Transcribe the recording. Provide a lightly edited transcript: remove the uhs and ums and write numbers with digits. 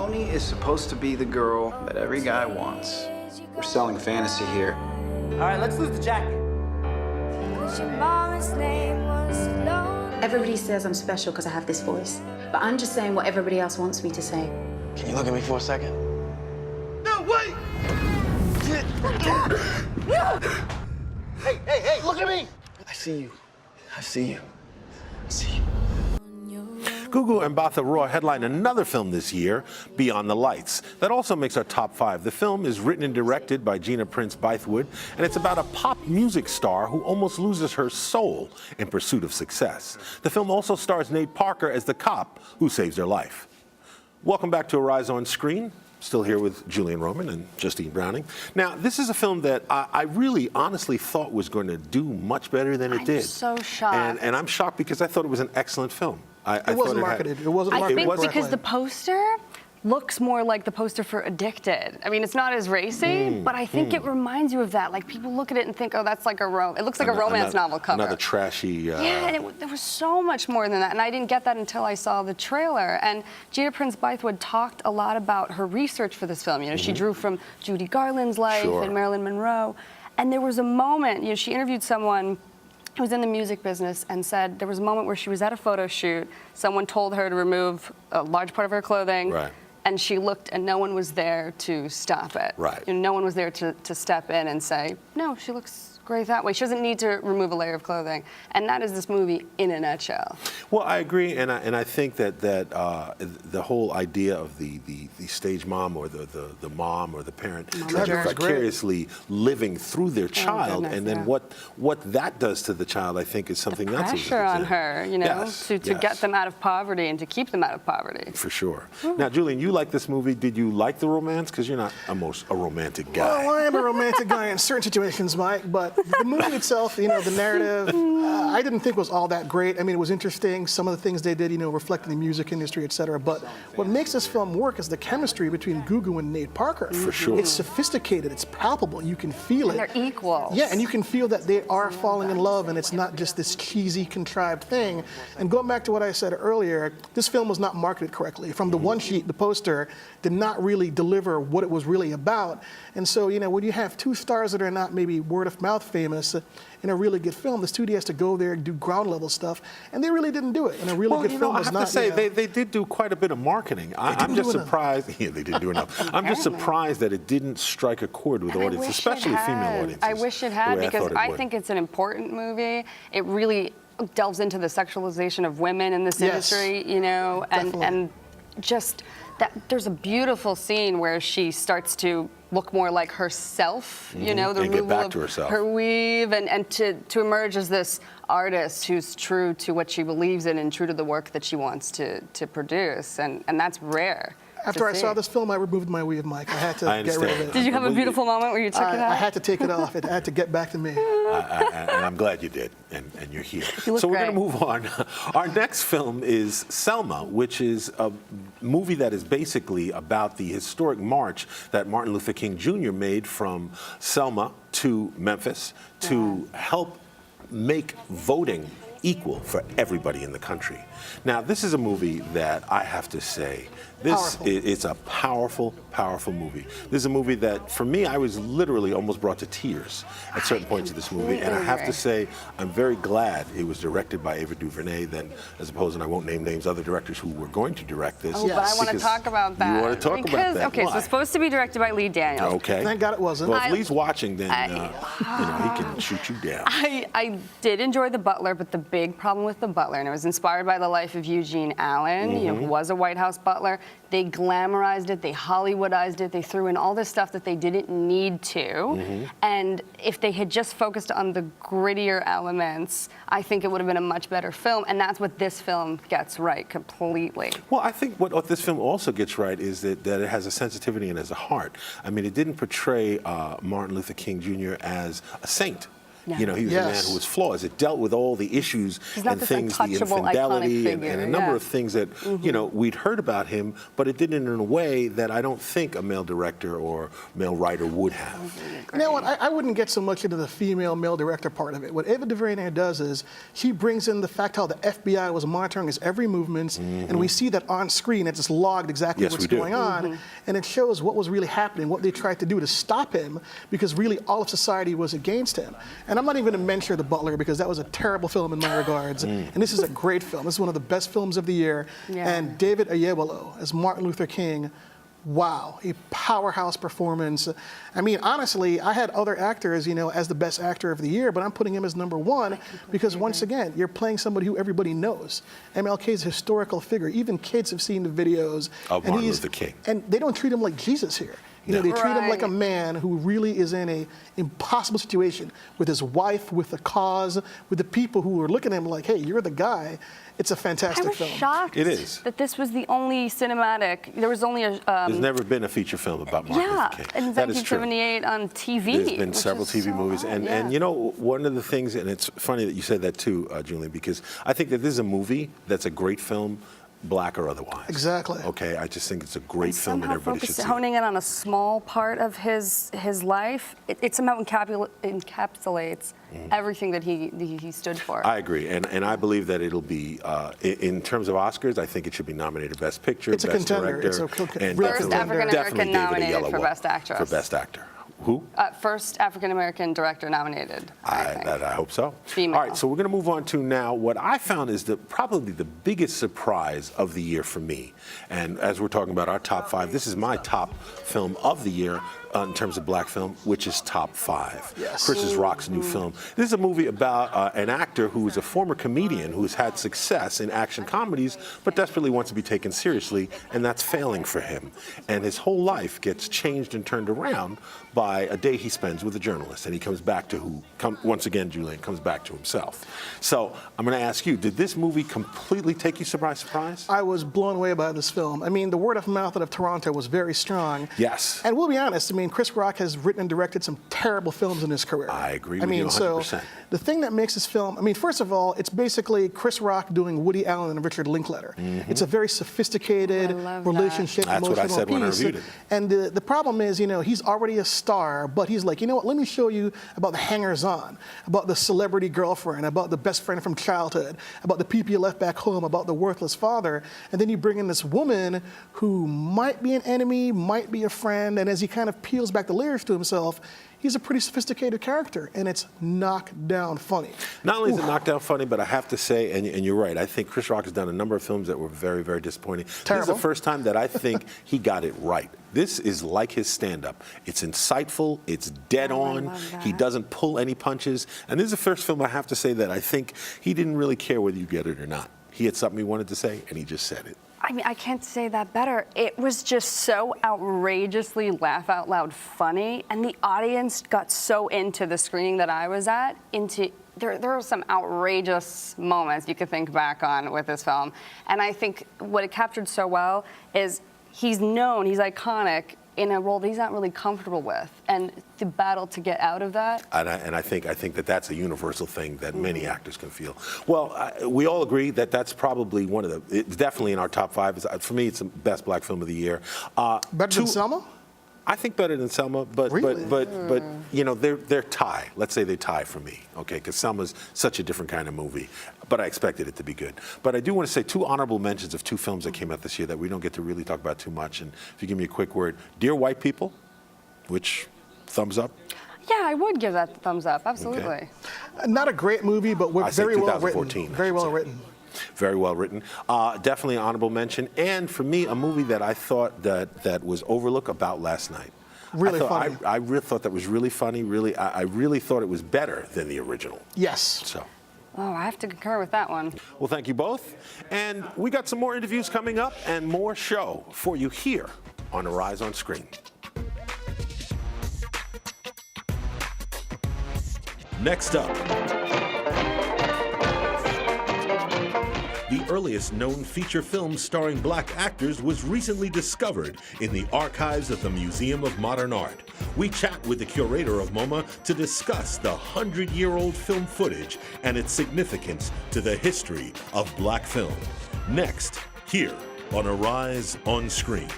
Tony is supposed to be the girl that every guy wants. We're selling fantasy here. All right, let's lose the jacket. Everybody says I'm special because I have this voice, but I'm just saying what everybody else wants me to say. Can you look at me for a second? No, wait! Hey, look at me! I see you. I see you. I see you. Gugu and Mbatha Raw headline another film this year, Beyond the Lights. That also makes our top 5. The film is written and directed by Gina Prince Bythewood, and it's about a pop music star who almost loses her soul in pursuit of success. The film also stars Nate Parker as the cop who saves her life. Welcome back to Arise on Screen. Still here with Julian Roman and Justine Browning. Now, this is a film that I really honestly thought was going to do much better than it did. I'm so shocked. And I'm shocked because I thought it was an excellent film. It wasn't marketed. It wasn't marketed. I think correctly. because the poster looks more like the poster for Addicted. I mean, it's not as racy, but I think it reminds you of that. Like, people look at it and think, oh, that's like it looks like a romance novel cover. Another trashy... Yeah, and there was so much more than that, and I didn't get that until I saw the trailer. And Gina Prince Bythewood talked a lot about her research for this film. You know, she drew from Judy Garland's life and Marilyn Monroe. And there was a moment, you know, she interviewed someone who was in the music business and said there was a moment where she was at a photo shoot. Someone told her to remove a large part of her clothing. Right. And she looked, and no one was there to stop it. Right. You know, no one was there to step in and say, no, she looks great that way. She doesn't need to remove a layer of clothing. And that is this movie in a nutshell. Well, I agree, and I think that the whole idea of the stage mom or the mom or the parent vicariously living through their child, and then what that does to the child, I think, is something that's pressure on her, you know, to get them out of poverty and to keep them out of poverty. For sure. Now, Julian, you like this movie. Did you like the romance? Because you're not a romantic guy. Well, I am a romantic guy in certain situations, Mike, but the movie itself, you know, the narrative, I didn't think was all that great. I mean, it was interesting. Some of the things they did, you know, reflecting the music industry, et cetera. But what makes this film work is the chemistry between Gugu and Nate Parker. For sure. It's sophisticated. It's palpable. You can feel it. And they're equal. Yeah, and you can feel that they are falling in love, and it's not just this cheesy, contrived thing. And going back to what I said earlier, this film was not marketed correctly. From the one sheet, the poster did not really deliver what it was really about. And so, you know, when you have two stars that are not maybe word of mouth famous in a really good film, the studio has to go there and do ground level stuff, and they really didn't do it. And a really good film was not. I have to say, they did do quite a bit of marketing. I'm just surprised. Yeah, they didn't do enough. I'm just surprised that it didn't strike a chord with audiences, especially female audiences. I wish it had, because I think it's an important movie. It really delves into the sexualization of women in this industry, you know, and just that there's a beautiful scene where she starts to look more like herself, you know, the removal of her weave, and to emerge as this artist who's true to what she believes in and true to the work that she wants to produce, and that's rare. After I saw this film, I removed my weave, Mike. I had to get rid of it. Did you have a beautiful moment where you took it out? I had to take it off. It had to get back to me. And I'm glad you did, and you're here. So we're going to move on. Our next film is Selma, which is a movie that is basically about the historic march that Martin Luther King Jr. made from Selma to Memphis to help make voting equal for everybody in the country. Now, this is a movie that I have to say, it's a powerful, powerful movie. This is a movie that, for me, I was literally almost brought to tears at certain points of this movie. And I have to say, I'm very glad it was directed by Ava DuVernay, then, as opposed, and I won't name names, other directors who were going to direct this. Oh, but I want to talk about that. You want to talk about that? Okay, so it's supposed to be directed by Lee Daniels. Okay. Thank God it wasn't. Well, if Lee's watching, then you know, he can shoot you down. I did enjoy The Butler, but the big problem with The Butler, and it was inspired by the life of Eugene Allen, you know, who was a White House butler. They glamorized it, they Hollywoodized it, they threw in all this stuff that they didn't need to. And if they had just focused on the grittier elements, I think it would have been a much better film. And that's what this film gets right completely. Well, I think what this film also gets right is that it has a sensitivity and has a heart. I mean, it didn't portray Martin Luther King Jr. as a saint. You know, he was a man who was flawed. It dealt with all the issues and things, the infidelity and a number of things that, you know, we'd heard about him, but it did it in a way that I don't think a male director or male writer would have. You know what, I wouldn't get so much into the female-male director part of it. What Ava DuVernay does is she brings in the fact how the FBI was monitoring his every movement, and we see that on screen. It's just logged exactly what's going on, and it shows what was really happening, what they tried to do to stop him, because really all of society was against him. And I'm not even going to mention The Butler, because that was a terrible film in my regards, and this is a great film. This is one of the best films of the year, and David Oyelowo as Martin Luther King. Wow, a powerhouse performance. I mean, honestly, I had other actors, you know, as the best actor of the year, but I'm putting him as #1 because, once again, you're playing somebody who everybody knows. MLK is a historical figure. Even kids have seen the videos. Of Martin Luther King. And they don't treat him like Jesus here. You know, they treat him like a man who really is in an impossible situation with his wife, with the cause, with the people who are looking at him like, hey, you're the guy. It's a fantastic film. I was shocked that this was the only cinematic. There was only a. There's never been a feature film about Martin Luther King. In 1978 on TV. There's been several TV movies. And you know, one of the things, and it's funny that you said that too, Julian, because I think that this is a movie that's a great film, black or otherwise. Exactly. Okay, I just think it's a great film and everybody should see it. Honing in on a small part of his life, it somehow encapsulates everything that he stood for. I agree, and I believe that it'll be, in terms of Oscars, I think it should be nominated Best Picture, Best Director, and first African-American nominated for Best Actress. For Best Actor. Who? First African-American director nominated. I hope so. Female. All right, so we're going to move on to now what I found is probably the biggest surprise of the year for me. And as we're talking about our top 5, this is my top film of the year in terms of black film, which is Top 5. Yes. Chris Rock's new film. This is a movie about an actor who is a former comedian who's had success in action comedies, but desperately wants to be taken seriously, and that's failing for him. And his whole life gets changed and turned around by a day he spends with a journalist, and he comes back to once again, Julian, comes back to himself. So I'm going to ask you, did this movie completely take you surprise? I was blown away by this film. I mean, the word of mouth out of Toronto was very strong. Yes. And we'll be honest, I mean, Chris Rock has written and directed some terrible films in his career. I agree with you 100%. So the thing that makes this film, I mean, first of all, it's basically Chris Rock doing Woody Allen and Richard Linklater. It's a very sophisticated relationship, That's emotional what I said piece. when I reviewed it. And the problem is, you know, he's already a star, but he's like, you know what, let me show you about the hangers-on, about the celebrity girlfriend, about the best friend from childhood, about the people you left back home, about the worthless father. And then you bring in this woman who might be an enemy, might be a friend, and as he kind of peels back the layers to himself, he's a pretty sophisticated character, and it's knockdown funny. Not only is it knockdown funny, but I have to say, and you're right, I think Chris Rock has done a number of films that were very, very disappointing. Terrible. This is the first time that I think he got it right. This is like his stand-up. It's insightful, it's dead on, he doesn't pull any punches, and this is the first film I have to say that I think he didn't really care whether you get it or not. He had something he wanted to say, and he just said it. I mean, I can't say that better. It was just so outrageously laugh out loud funny, and the audience got so into the screening that I was at. There are some outrageous moments you could think back on with this film, and I think what it captured so well is he's iconic in a role that he's not really comfortable with, and the battle to get out of that. And I think that that's a universal thing that many actors can feel. Well, we all agree that that's probably it's definitely in our top 5. For me, it's the best black film of the year. Better than Selma? I think better than Selma, but you know, they're tie. Let's say they tie for me, okay? Because Selma's such a different kind of movie, but I expected it to be good. But I do want to say 2 honorable mentions of 2 films that came out this year that we don't get to really talk about too much. And if you give me a quick word, Dear White People, which thumbs up. Yeah, I would give that the thumbs up. Absolutely. Okay. Not a great movie, but very well written. Very well written. Very well written. Definitely an honorable mention. And for me, a movie that I thought that was overlooked, About Last Night. Really funny. I really thought that was really funny. I really thought it was better than the original. Yes. So. Oh, I have to concur with that one. Well, thank you both. And we got some more interviews coming up and more show for you here on Arise on Screen. Next up, the earliest known feature film starring black actors was recently discovered in the archives of the Museum of Modern Art. We chat with the curator of MoMA to discuss the 100-year-old film footage and its significance to the history of black film. Next, here on Arise on Screen.